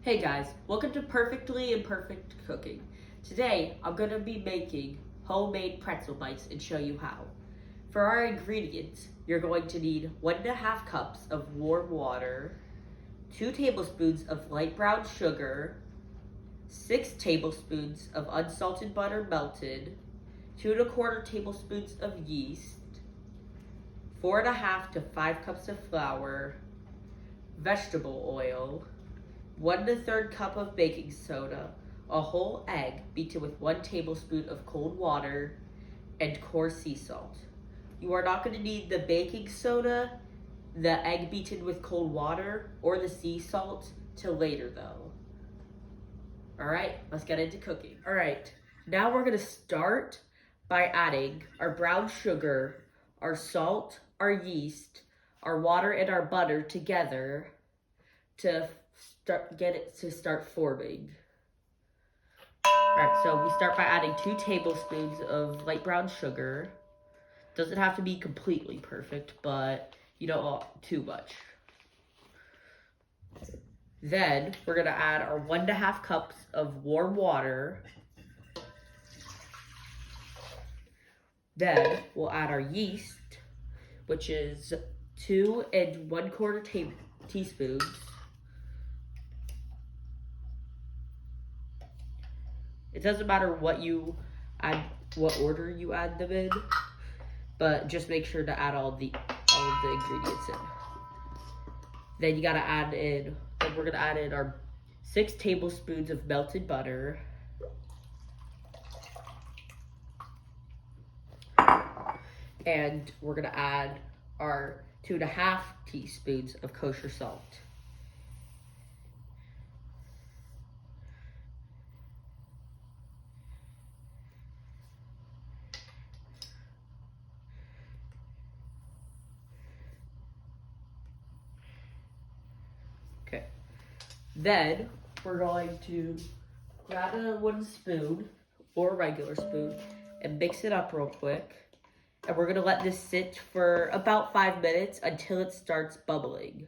Hey guys, welcome to Perfectly Imperfect Cooking. Today, I'm going to be making homemade pretzel bites and show you how. For our ingredients, you're going to need 1.5 cups of warm water, 2 tablespoons of light brown sugar, 6 tablespoons of unsalted butter melted, 2¼ tablespoons of yeast, 4.5 to 5 cups of flour, vegetable oil, 1 1/3 cup of baking soda, a whole egg beaten with 1 tablespoon of cold water, and coarse sea salt. You are not going to need the baking soda, the egg beaten with cold water, or the sea salt till later though. Alright, let's get into cooking. Alright, now we're going to start by adding our brown sugar, our salt, our yeast, our water, and our butter together to get it to start forming. Alright, so we start by adding 2 tablespoons of light brown sugar. Doesn't have to be completely perfect, but you don't want too much. Then we're going to add our 1.5 cups of warm water. Then we'll add our yeast, which is 2 1/4 teaspoons. It doesn't matter what you add, what order you add them in, but just make sure to add all of the ingredients in. Then we're gonna add in our 6 tablespoons of melted butter, and we're gonna add our 2.5 teaspoons of kosher salt. Okay. Then we're going to grab a wooden spoon or a regular spoon and mix it up real quick. And we're gonna let this sit for about 5 minutes until it starts bubbling.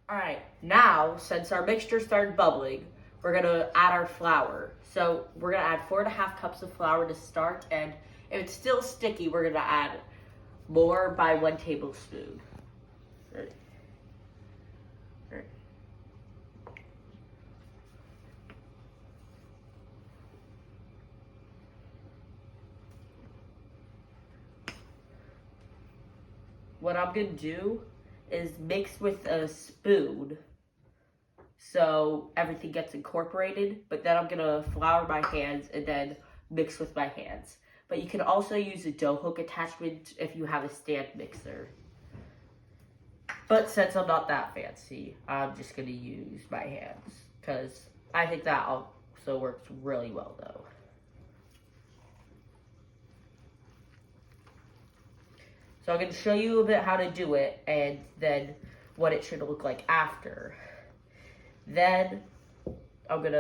Alright, now since our mixture started bubbling, we're gonna add our flour. So we're gonna add 4.5 cups of flour to start, and if it's still sticky, we're gonna add more by 1 tablespoon. Ready? Ready. What I'm gonna do is mix with a spoon so everything gets incorporated, but then I'm gonna flour my hands and then mix with my hands. But you can also use a dough hook attachment if you have a stand mixer. But since I'm not that fancy, I'm just gonna use my hands because I think that also works really well though. So I'm going to show you a bit how to do it and then what it should look like after. Then we're going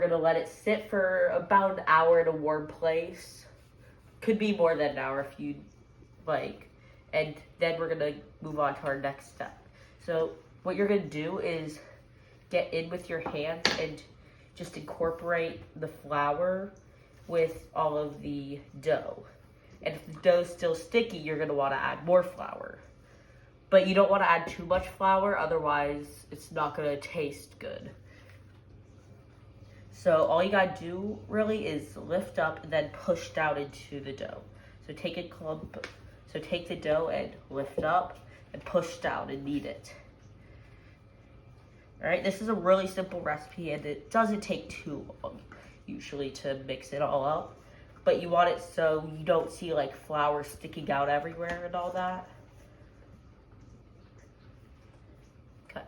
to let it sit for about an hour in a warm place. Could be more than an hour if you'd like. And then we're going to move on to our next step. So what you're going to do is get in with your hands and just incorporate the flour with all of the dough. And if the dough's still sticky, you're going to want to add more flour. But you don't want to add too much flour, otherwise it's not going to taste good. So all you got to do really is lift up and then push down into the dough. So take the dough and lift up and push down and knead it. Alright, this is a really simple recipe and it doesn't take too long usually to mix it all up. But you want it so you don't see like flour sticking out everywhere and all that. Okay.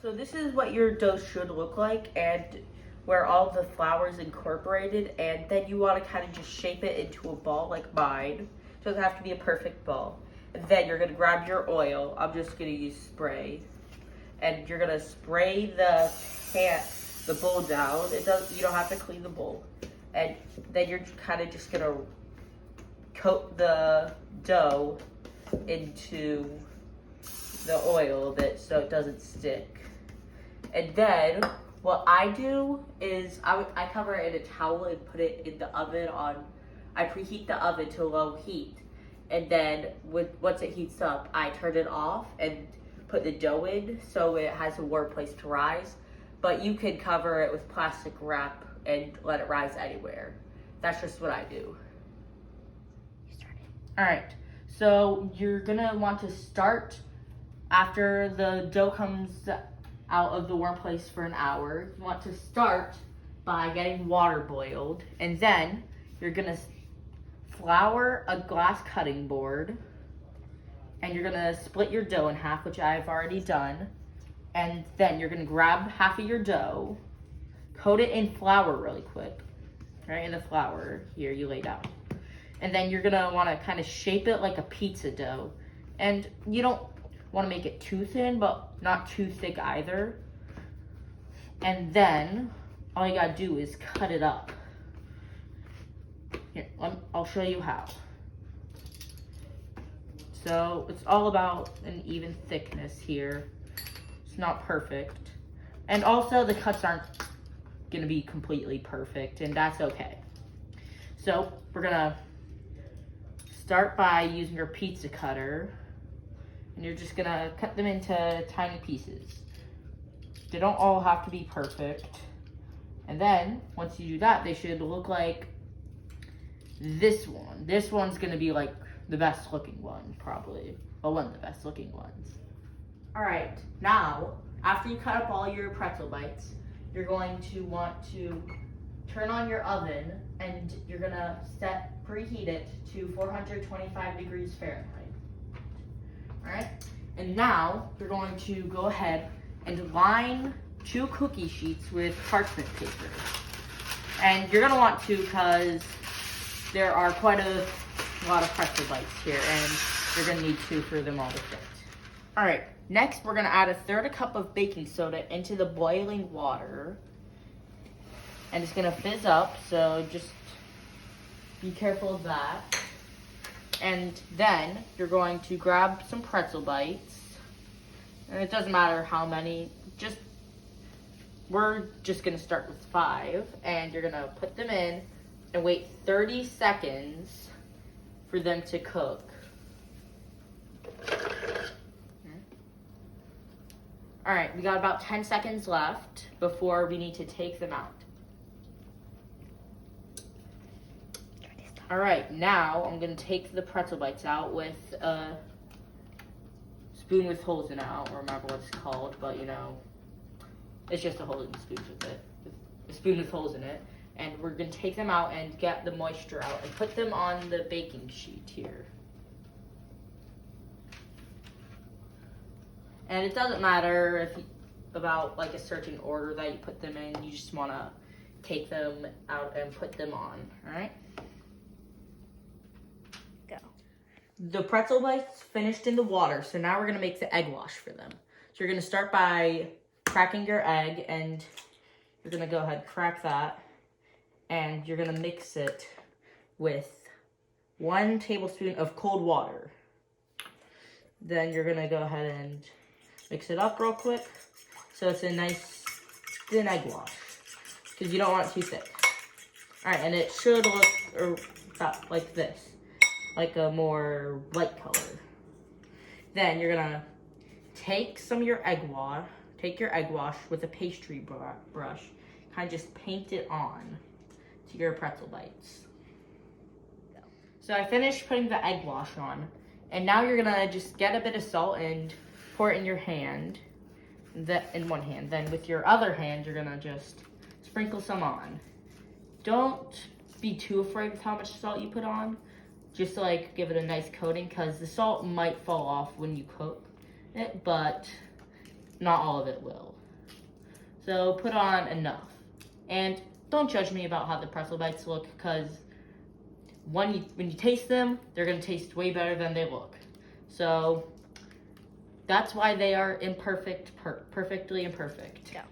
So this is what your dough should look like, and where all the flour is incorporated, and then you want to kind of just shape it into a ball like mine. It doesn't have to be a perfect ball. And then you're going to grab your oil. I'm just going to use spray. And you're going to spray the bowl down. You don't have to clean the bowl. And then you're kind of just gonna coat the dough into the oil a bit so it doesn't stick. And then what I do is I cover it in a towel and put it in the oven I preheat the oven to low heat. And then once it heats up, I turn it off and put the dough in so it has a warm place to rise. But you can cover it with plastic wrap and let it rise anywhere. That's just what I do. All right, so you're gonna want to start after the dough comes out of the warm place for an hour. You want to start by getting water boiled, and then you're gonna flour a glass cutting board, and you're gonna split your dough in half, which I've already done. And then you're gonna grab half of your dough, coat it in flour really quick, right in the flour here you lay down. And then you're gonna wanna kind of shape it like a pizza dough. And you don't wanna make it too thin, but not too thick either. And then all you gotta do is cut it up. Here, I'll show you how. So it's all about an even thickness here. It's not perfect. And also the cuts aren't gonna be completely perfect, and that's okay. So we're gonna start by using your pizza cutter, and you're just gonna cut them into tiny pieces. They don't all have to be perfect. And then once you do that, they should look like this one. This one's gonna be like the best looking one, probably. Well, one of the best looking ones. All right, now, after you cut up all your pretzel bites, you're going to want to turn on your oven, and you're gonna preheat it to 425 degrees Fahrenheit. All right, and now you're going to go ahead and line 2 cookie sheets with parchment paper. And you're gonna want to, because there are quite a lot of pretzel bites here, and you're gonna need 2 for them all to fit. All right, next we're gonna add 1/3 cup of baking soda into the boiling water. And it's gonna fizz up, so just be careful of that. And then you're going to grab some pretzel bites. And it doesn't matter how many, we're just gonna start with 5. And you're gonna put them in and wait 30 seconds for them to cook. All right, we got about 10 seconds left before we need to take them out. All right, now I'm gonna take the pretzel bites out with a spoon with holes in it. I don't remember what it's called, but you know, it's just a holding spoon with it. A spoon with holes in it. And we're gonna take them out and get the moisture out and put them on the baking sheet here. And it doesn't matter about like a certain order that you put them in. You just wanna take them out and put them on, all right? Go. The pretzel bites finished in the water, so now we're gonna make the egg wash for them. So you're gonna start by cracking your egg, and you're gonna go ahead, crack that, and you're gonna mix it with 1 tablespoon of cold water. Then you're gonna go ahead and mix it up real quick so it's a nice thin egg wash, because you don't want it too thick. All right, and it should look about like this, like a more light color. Then you're gonna take some of your egg wash, with a pastry brush, kind of just paint it on to your pretzel bites. So I finished putting the egg wash on, and now you're gonna just get a bit of salt and pour it in your hand, in one hand. Then with your other hand, you're gonna just sprinkle some on. Don't be too afraid with how much salt you put on. Just like give it a nice coating, because the salt might fall off when you cook it, but not all of it will. So put on enough. And don't judge me about how the pretzel bites look, because when you taste them, they're gonna taste way better than they look. So that's why they are perfectly imperfect. Yeah.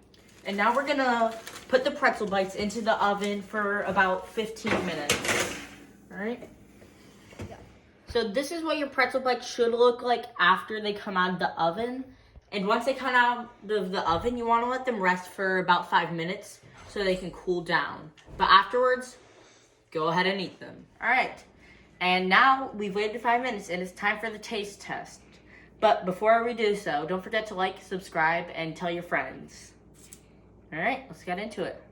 And now we're gonna put the pretzel bites into the oven for about 15 minutes. All right? Yeah. So this is what your pretzel bites should look like after they come out of the oven. And once they come out of the oven, you want to let them rest for about 5 minutes so they can cool down. But afterwards, go ahead and eat them. All right. And now we've waited 5 minutes and it's time for the taste test. But before we do so, don't forget to like, subscribe, and tell your friends. All right, let's get into it.